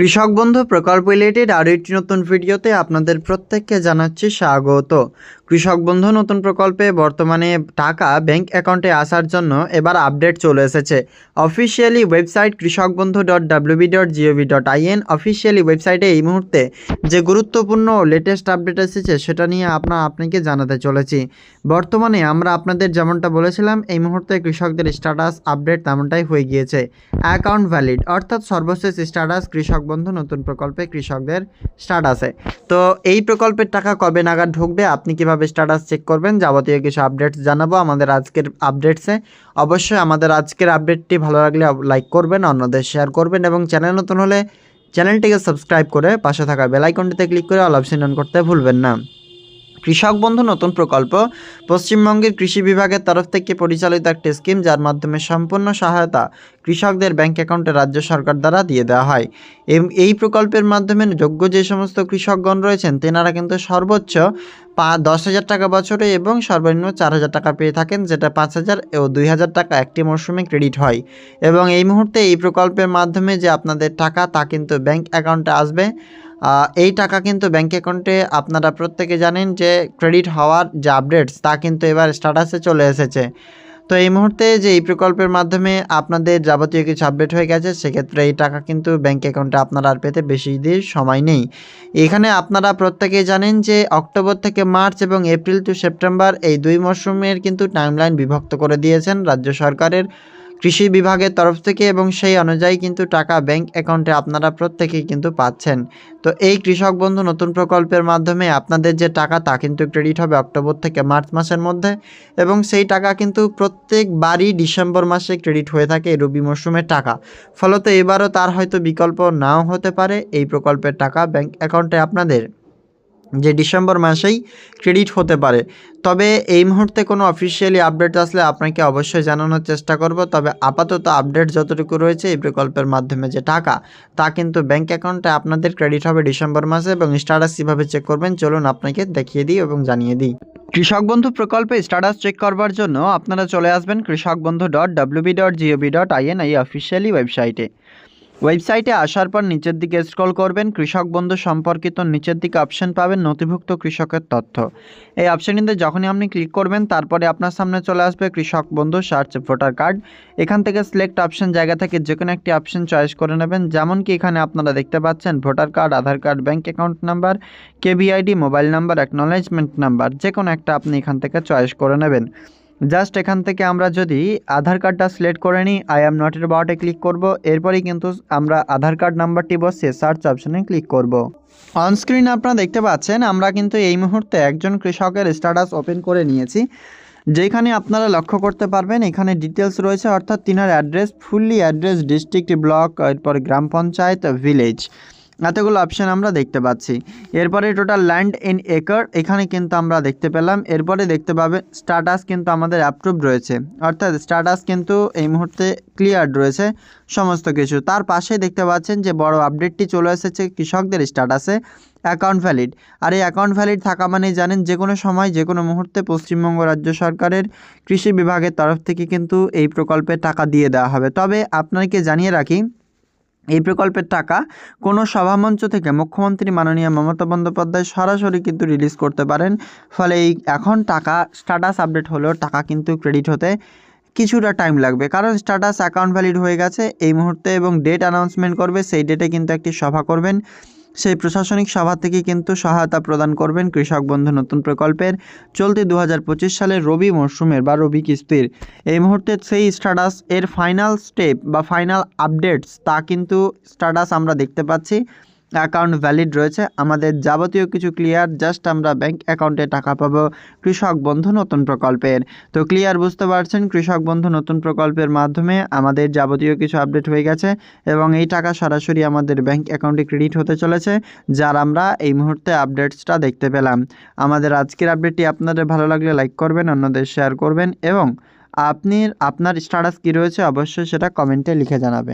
কৃষক বন্ধু প্রকল্প রিলেটেড আরও একটি নতুন ভিডিওতে আপনাদের প্রত্যেককে জানাচ্ছি স্বাগত। কৃষক বন্ধু নতুন প্রকল্পে বর্তমানে টাকা ব্যাংক অ্যাকাউন্টে আসার জন্য এবার আপডেট চলে এসেছে। অফিসিয়ালি ওয়েবসাইট কৃষকবন্ধু.wb.gov.in অফিসিয়ালি ওয়েবসাইটে এই মুহূর্তে যে গুরুত্বপূর্ণ লেটেস্ট আপডেট এসেছে সেটা নিয়ে আপনাকে জানাতে চলেছি। বর্তমানে আমরা আপনাদের যেমনটা বলেছিলাম এই মুহূর্তে কৃষকদের স্ট্যাটাস আপডেট তেমনটাই হয়ে গিয়েছে। অ্যাকাউন্ট ভ্যালিড অর্থাৎ সর্বশেষ স্ট্যাটাস কৃষক বন্ধু নতুন প্রকল্পে কৃষকদের স্ট্যাটাসে। তো এই প্রকল্পের টাকা কবে নাগাদ ঢুকবে, আপনি কিভাবে স্ট্যাটাস চেক করবেন, যাবতীয় কিছু আপডেটস জানাবো আমাদের আজকের আপডেটসে। অবশ্যই আমাদের আজকের আপডেটটি ভালো লাগলে লাইক করবেন, অন্যদের শেয়ার করবেন এবং চ্যানেল নতুন হলে চ্যানেলটিকে সাবস্ক্রাইব করে পাশে থাকা বেল আইকনটিতে ক্লিক করে অল অপশন অন করতে ভুলবেন না। কৃষক বন্ধু নতুন প্রকল্প পশ্চিমবঙ্গের কৃষি বিভাগের তরফ থেকে পরিচালিত একটি স্কিম, যার মাধ্যমে সম্পূর্ণ সহায়তা কৃষকদের ব্যাংক অ্যাকাউন্টে রাজ্য সরকার দ্বারা দিয়ে দেওয়া হয়। এই প্রকল্পের মাধ্যমে যোগ্য যে সমস্ত কৃষকগণ রয়েছেন তেনারা কিন্তু সর্বোচ্চ 10,000 টাকা বছরে এবং সর্বনিম্ন 4,000 টাকা পেয়ে থাকেন, যেটা 5,000 ও 2,000 টাকা একটি মরশুমে ক্রেডিট হয়। এবং এই মুহূর্তে এই প্রকল্পের মাধ্যমে যে আপনাদের টাকা তা কিন্তু ব্যাংক অ্যাকাউন্টে আসবে। এই টাকা কিন্তু ব্যাঙ্ক অ্যাকাউন্টে আপনারা প্রত্যেকে জানেন যে ক্রেডিট হওয়ার যে আপডেটস তা কিন্তু এবার স্ট্যাটাসে চলে এসেছে। তো এই মুহূর্তে যে এই প্রকল্পের মাধ্যমে আপনাদের যাবতীয় কিছু আপডেট হয়ে গেছে, সেক্ষেত্রে এই টাকা কিন্তু ব্যাঙ্ক অ্যাকাউন্টে আপনারা আর পেতে বেশি দিন সময় নেই। এখানে আপনারা প্রত্যেকেই জানেন যে অক্টোবর থেকে মার্চ এবং এপ্রিল টু সেপ্টেম্বর এই 2 মরশুমের কিন্তু টাইমলাইন বিভক্ত করে দিয়েছেন রাজ্য সরকারের কৃষি বিভাগের তরফ থেকে, এবং সেই অনুযায়ী কিন্তু টাকা ব্যাংক অ্যাকাউন্টে আপনারা প্রত্যেকেই কিন্তু পাচ্ছেন। তো এই কৃষক বন্ধু নতুন প্রকল্পের মাধ্যমে আপনাদের যে টাকা তা কিন্তু ক্রেডিট হবে অক্টোবর থেকে মার্চ মাসের মধ্যে, এবং সেই টাকা কিন্তু প্রত্যেকবারই ডিসেম্বর মাসে ক্রেডিট হয়ে থাকে রবি মরশুমের টাকা। ফলত এবারও তার হয়তো বিকল্প নাও হতে পারে এই প্রকল্পের টাকা ব্যাংক অ্যাকাউন্টে আপনাদের যে ডিসেম্বর মাসেই ক্রেডিট হতে পারে। তবে এই মুহূর্তে কোনো অফিসিয়ালি আপডেট আসলে আপনাকে অবশ্যই জানানোর চেষ্টা করব। তবে আপাতত আপডেট যতটুকু রয়েছে এই প্রকল্পের মাধ্যমে যে টাকা তা কিন্তু ব্যাংক অ্যাকাউন্টে আপনাদের ক্রেডিট হবে ডিসেম্বর মাসে। এবং স্ট্যাটাস কীভাবে চেক করবেন চলুন আপনাকে দেখিয়ে দিই এবং জানিয়ে দিই। কৃষক বন্ধু প্রকল্পে স্ট্যাটাস চেক করবার জন্য আপনারা চলে আসবেন কৃষকবন্ধু.wb.gov.in এই অফিসিয়ালি ওয়েবসাইটে আসার পর নিচের দিকে স্ক্রল করবেন, কৃষক বন্ধু সম্পর্কিত নিচের দিকে অপশন পাবেন নথিভুক্ত কৃষকের তথ্য। এই অপশনটিতে যখনই আপনি ক্লিক করবেন তারপরে আপনার সামনে চলে আসবে কৃষক বন্ধু সার্চ ভোটার কার্ড। এখান থেকে সিলেক্ট অপশন জায়গা থেকে যে কোনো একটি অপশন চয়েস করে নেবেন, যেমন কি এখানে আপনারা দেখতে পাচ্ছেন voter card, Aadhaar card, bank account number, KVID, mobile number, acknowledgement number, যে কোনো একটা আপনি এখান থেকে চয়েস করে নেবেন। জাস্ট এখান থেকে আমরা যদি আধার কার্ডটা সিলেক্ট করে নিই, আই অ্যাম নট অ্যাবাউটে ক্লিক করব। এরপরেই কিন্তু আমরা আধার কার্ড নাম্বারটি বসিয়ে সার্চ অপশনে ক্লিক করব। অনস্ক্রিন আপনারা দেখতে পাচ্ছেন আমরা কিন্তু এই মুহূর্তে একজন কৃষকের স্ট্যাটাস ওপেন করে নিয়েছি, যেখানে আপনারা লক্ষ্য করতে পারবেন এখানে ডিটেলস রয়েছে, অর্থাৎ তিনার address, fully address, district, block, এরপর গ্রাম পঞ্চায়েত, ভিলেজ, এতগুলো অপশান আমরা দেখতে পাচ্ছি। এরপরে টোটাল ল্যান্ড ইন একর এখানে কিন্তু আমরা দেখতে পেলাম। এরপরে দেখতে পাবেন স্ট্যাটাস কিন্তু আমাদের অ্যাপ্রুভ রয়েছে, অর্থাৎ স্ট্যাটাস কিন্তু এই মুহূর্তে ক্লিয়ার রয়েছে সমস্ত কিছু। তার পাশে দেখতে পাচ্ছেন যে বড় আপডেটটি চলে এসেছে কৃষকদের স্ট্যাটাসে, অ্যাকাউন্ট ভ্যালিড। আর এই অ্যাকাউন্ট ভ্যালিড থাকা মানে জানেন যে কোনো সময় যে কোনো মুহূর্তে পশ্চিমবঙ্গ রাজ্য সরকারের কৃষি বিভাগের তরফ থেকে কিন্তু এই প্রকল্পে টাকা দিয়ে দেওয়া হবে। তবে আপনাকে জানিয়ে রাখি এই প্রকল্পের টাকা কোনো সভামঞ্চ থেকে মুখ্যমন্ত্রী মাননীয় মমতা বন্দ্যোপাধ্যায় সরাসরি কিন্তু রিলিজ করতে পারেন। ফলে এই এখন টাকা স্ট্যাটাস আপডেট হলেও টাকা কিন্তু ক্রেডিট হতে কিছুটা টাইম লাগবে, কারণ স্ট্যাটাস অ্যাকাউন্ট ভ্যালিড হয়ে গেছে এই মুহূর্তে, এবং ডেট অ্যানাউন্সমেন্ট করবে সেই ডেটে কিন্তু একটি সভা করবেন। সেই প্রশাসনিক সভা থেকে কিন্তু সহায়তা প্রদান করবেন কৃষক বন্ধু নতুন প্রকল্পের চলতি 2025 সালের রবি মরশুমের বা রবি কিস্তির। এই মুহূর্তে সেই স্ট্যাটাস এর ফাইনাল স্টেপ বা ফাইনাল আপডেটস তা কিন্তু স্ট্যাটাস আমরা দেখতে পাচ্ছি অ্যাকাউন্ট ভ্যালিড রয়েছে, আমাদের যাবতীয় কিছু ক্লিয়ার। জাস্ট আমরা ব্যাংক অ্যাকাউন্টে টাকা পাবো কৃষক বন্ধু নতুন প্রকল্পের। তো ক্লিয়ার বুঝতে পারছেন কৃষক বন্ধু নতুন প্রকল্পের মাধ্যমে আমাদের যাবতীয় কিছু আপডেট হয়ে গেছে, এবং এই টাকা সরাসরি আমাদের ব্যাংক অ্যাকাউন্টে ক্রেডিট হতে চলেছে, যার আমরা এই মুহূর্তে আপডেটসটা দেখতে পেলাম। আমাদের আজকের আপডেটটি আপনাদের ভালো লাগলে লাইক করবেন, অন্যদের শেয়ার করবেন, এবং আপনার স্ট্যাটাস কী রয়েছে অবশ্যই সেটা কমেন্টে লিখে জানাবেন।